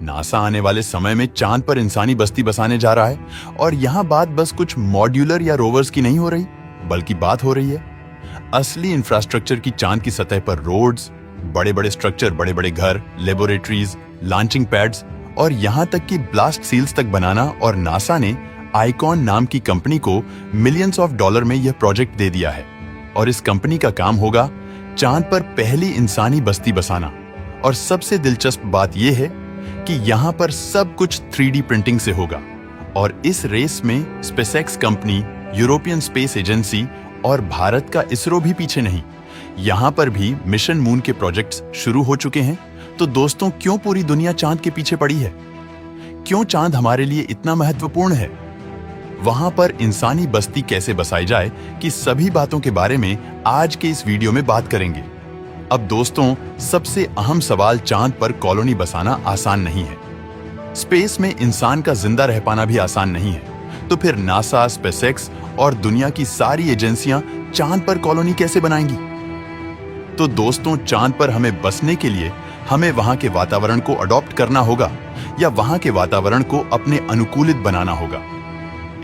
NASA आने वाले समय में चांद पर इंसानी बस्ती बसाने जा रहा है। और यहाँ बात बस कुछ मॉड्यूलर या रोवर्स की नहीं हो रही, बल्कि बात हो रही है असली इंफ्रास्ट्रक्चर की। चांद की सतह पर रोड्स, बड़े बड़े स्ट्रक्चर, बड़े बड़े घर, लेबोरेटरीज, लॉन्चिंग पैड्स और यहाँ तक कि ब्लास्ट सील्स तक बनाना। और नासा ने आइकॉन नाम की कंपनी को मिलियंस ऑफ डॉलर में यह प्रोजेक्ट दे दिया है। और इस कंपनी का काम होगा चांद पर पहली इंसानी बस्ती बसाना। और सबसे दिलचस्प बात यह है कि यहाँ पर सब कुछ 3D प्रिंटिंग से होगा। और इस रेस में SpaceX company, European space agency और भारत का इसरो भी पीछे नहीं। यहाँ पर भी मिशन मून के प्रोजेक्ट्स शुरू हो चुके हैं। तो दोस्तों, क्यों पूरी दुनिया चांद के पीछे पड़ी है? क्यों चांद हमारे लिए इतना महत्वपूर्ण है? वहां पर इंसानी बस्ती कैसे बसाई जाए कि सभी बातों के बारे में आज के इस वीडियो में बात करेंगे। अब दोस्तों, सबसे अहम सवाल, चांद पर कॉलोनी बसाना आसान नहीं है। स्पेस में इंसान का जिंदा रह पाना भी आसान नहीं है। तो फिर नासा, स्पेसएक्स और दुनिया की सारी एजेंसियां चांद पर कॉलोनी कैसे बनाएंगी? तो दोस्तों, चांद पर हमें बसने के लिए हमें वहां के वातावरण को अडॉप्ट करना होगा या वहां के वातावरण को अपने अनुकूलित बनाना होगा।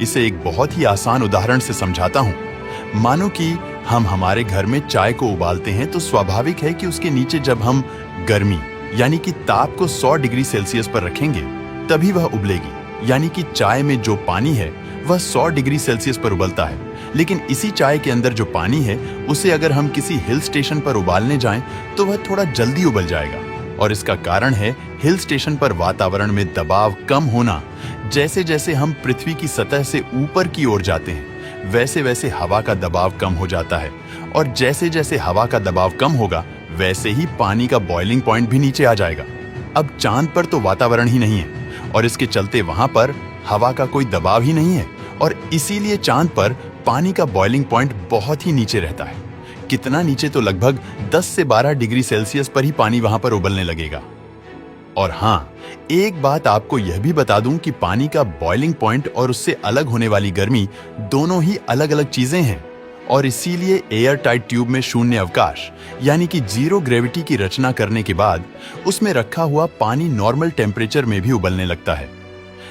इसे एक बहुत ही आसान उदाहरण से समझाता हूं। मानो कि हम हमारे घर में चाय को उबालते हैं, तो स्वाभाविक है कि उसके नीचे जब हम गर्मी यानी कि ताप को 100 डिग्री सेल्सियस पर रखेंगे तभी वह उबलेगी। यानी कि चाय में जो पानी है वह 100 डिग्री सेल्सियस पर उबलता है। लेकिन इसी चाय के अंदर जो पानी है उसे अगर हम किसी हिल स्टेशन पर उबालने जाएं तो वह थोड़ा जल्दी उबल जाएगा। और इसका कारण है हिल स्टेशन पर वातावरण में दबाव कम होना। जैसे जैसे हम पृथ्वी की सतह से ऊपर की ओर जाते हैं, वैसे वैसे हवा का दबाव कम हो जाता है। और जैसे जैसे हवा का दबाव कम होगा, वैसे ही पानी का बॉइलिंग पॉइंट भी नीचे आ जाएगा। अब चांद पर तो वातावरण ही नहीं है और इसके चलते वहां पर हवा का कोई दबाव ही नहीं है। और इसीलिए चांद पर पानी का बॉइलिंग पॉइंट बहुत ही नीचे रहता है। कितना नीचे? तो लगभग 10 से 12 डिग्री सेल्सियस पर ही पानी वहां पर उबलने लगेगा। और हाँ, एक बात आपको यह भी बता दूं कि पानी का बॉइलिंग पॉइंट और उससे अलग होने वाली गर्मी दोनों ही अलग अलग चीजें हैं। और इसीलिए एयर टाइट ट्यूब में शून्य अवकाश यानी कि जीरो ग्रेविटी की रचना करने के बाद उसमें रखा हुआ पानी नॉर्मल टेम्परेचर में भी उबलने लगता है।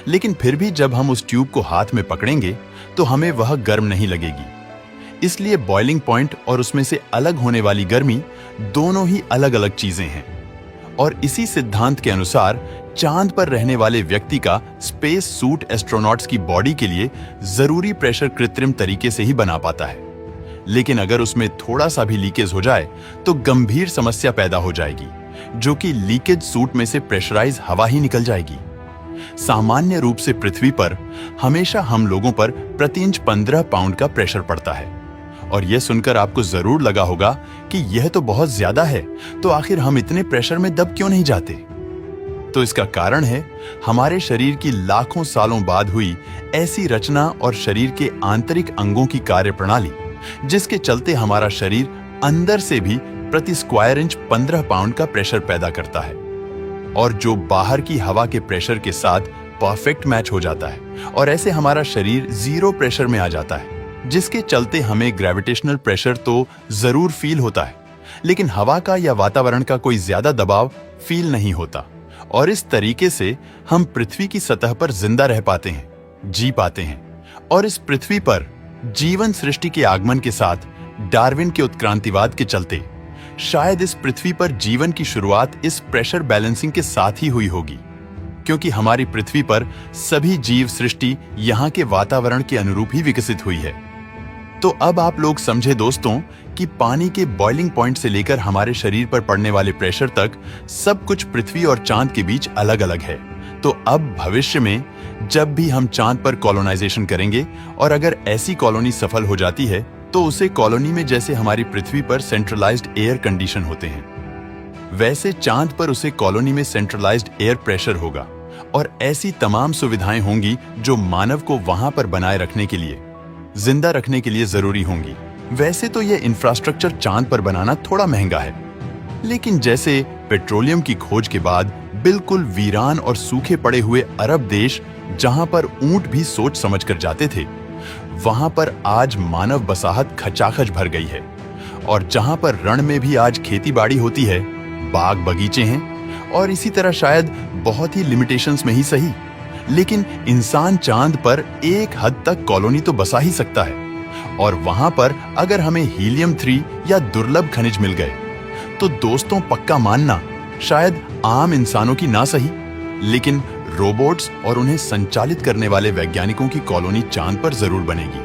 लेकिन फिर भी जब हम उस ट्यूब को हाथ में पकड़ेंगे तो हमें वह गर्म नहीं लगेगी। इसलिए बॉइलिंग पॉइंट और उसमें से अलग होने वाली गर्मी दोनों ही अलग अलग चीजें हैं। और इसी सिद्धांत के अनुसार चांद पर रहने वाले व्यक्ति का स्पेस सूट एस्ट्रोनॉट्स की बॉडी के लिए जरूरी प्रेशर कृत्रिम तरीके से ही बना पाता है। लेकिन अगर उसमें थोड़ा सा भी लीकेज हो जाए तो गंभीर समस्या पैदा हो जाएगी, जो कि लीकेज सूट में से प्रेशराइज हवा ही निकल जाएगी। सामान्य रूप से पृथ्वी पर हमेशा हम लोगों पर प्रति इंच 15 पाउंड का प्रेशर पड़ता है। और यह सुनकर आपको जरूर लगा होगा कि यह तो बहुत ज्यादा है, तो आखिर हम इतने प्रेशर में दब क्यों नहीं जाते? तो इसका कारण है हमारे शरीर की लाखों सालों बाद हुई ऐसी रचना और शरीर के आंतरिक अंगों की कार्यप्रणाली, जिसके चलते हमारा शरीर अंदर से भी प्रति स्क्वायर इंच 15 पाउंड का प्रेशर पैदा करता है। और जो बाहर की हवा के प्रेशर के साथ परफेक्ट मैच हो जाता है। और ऐसे हमारा शरीर जीरो प्रेशर में आ जाता है, जिसके चलते हमें ग्रेविटेशनल प्रेशर तो जरूर फील होता है, लेकिन हवा का या वातावरण का कोई ज्यादा दबाव फील नहीं होता। और इस तरीके से हम पृथ्वी की सतह पर जिंदा रह पाते हैं, जी पाते हैं। और इस पृथ्वी पर जीवन सृष्टि के आगमन के साथ डार्विन के उत्क्रांतिवाद के चलते शायद इस पृथ्वी पर जीवन की शुरुआत इस प्रेशर बैलेंसिंग के साथ ही हुई होगी, क्योंकि हमारी पृथ्वी पर सभी जीव सृष्टि यहाँ के वातावरण के अनुरूप ही विकसित हुई है। तो अब आप लोग समझे दोस्तों कि पानी के बॉइलिंग पॉइंट से लेकर हमारे शरीर पर पड़ने वाले प्रेशर तक सब कुछ पृथ्वी और चांद के बीच अलग अलग है। तो अब भविष्य में जब भी हम चांद पर कॉलोनाइजेशन करेंगे और अगर ऐसी कॉलोनी सफल हो जाती है तो उसे कॉलोनी में जैसे हमारी पृथ्वी पर सेंट्रलाइज्ड एयर कंडीशन होते हैं, वैसे चांद पर उसे कॉलोनी में सेंट्रलाइज्ड एयर प्रेशर होगा। और ऐसी तमाम सुविधाएं होंगी जो मानव को वहां पर बनाए रखने के लिए, जिंदा रखने के लिए जरूरी होंगी। वैसे तो यह इंफ्रास्ट्रक्चर चांद पर बनाना थोड़ा महंगा है, लेकिन जैसे पेट्रोलियम की खोज के बाद बिल्कुल वीरान और सूखे पड़े हुए अरब देश जहां पर ऊंट भी सोच समझ कर जाते थे, वहां पर आज मानव बसाहट खचाखच भर गई है। और जहां पर रण में भी आज खेती बाड़ी होती है, बाग बगीचे हैं और इसी तरह शायद बहुत ही लिमिटेशंस में ही सही, लेकिन इंसान चांद पर एक हद तक कॉलोनी तो बसा ही सकता है। और वहां पर अगर हमें हीलियम 3 या दुर्लभ खनिज मिल गए तो दोस्तों पक्का मानना, शायद आम इंसानों की ना सही, लेकिन रोबोट्स और उन्हें संचालित करने वाले वैज्ञानिकों की कॉलोनी चांद पर जरूर बनेगी।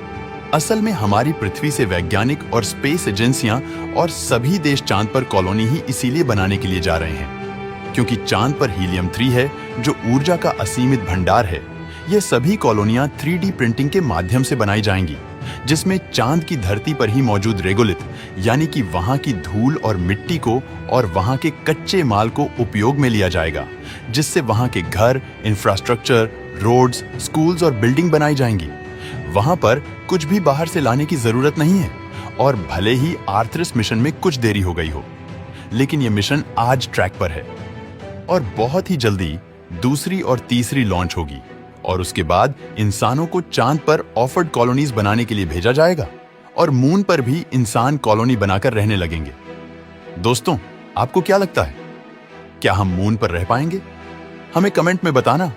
असल में हमारी पृथ्वी से वैज्ञानिक और स्पेस एजेंसियां और सभी देश चांद पर कॉलोनी ही इसीलिए बनाने के लिए जा रहे हैं क्योंकि चांद पर हीलियम 3 है जो ऊर्जा का असीमित भंडार है। ये सभी कॉलोनियां 3D प्रिंटिंग के माध्यम से बनाई जाएंगी, जिसमें चांद की धरती पर ही मौजूद रेगोलिथ यानी कि वहां की धूल और मिट्टी को और वहां के कच्चे माल को उपयोग में लिया जाएगा, जिससे वहां के घर, इंफ्रास्ट्रक्चर, रोड्स, स्कूल्स और बिल्डिंग बनाई जाएंगी। वहां पर कुछ भी बाहर से लाने की जरूरत नहीं है और भले ही आर्थरस मिशन में कुछ देरी हो गई हो, लेकिन यह मिशन आज ट्रैक पर है और बहुत ही जल्दी दूसरी और तीसरी लॉन्च होगी और उसके बाद इंसानों को चांद पर ऑफर्ड कॉलोनीज बनाने के लिए भेजा जाएगा और मून पर भी इंसान कॉलोनी बनाकर रहने लगेंगे। दोस्तों, आपको क्या लगता है, क्या हम मून पर रह पाएंगे? हमें कमेंट में बताना।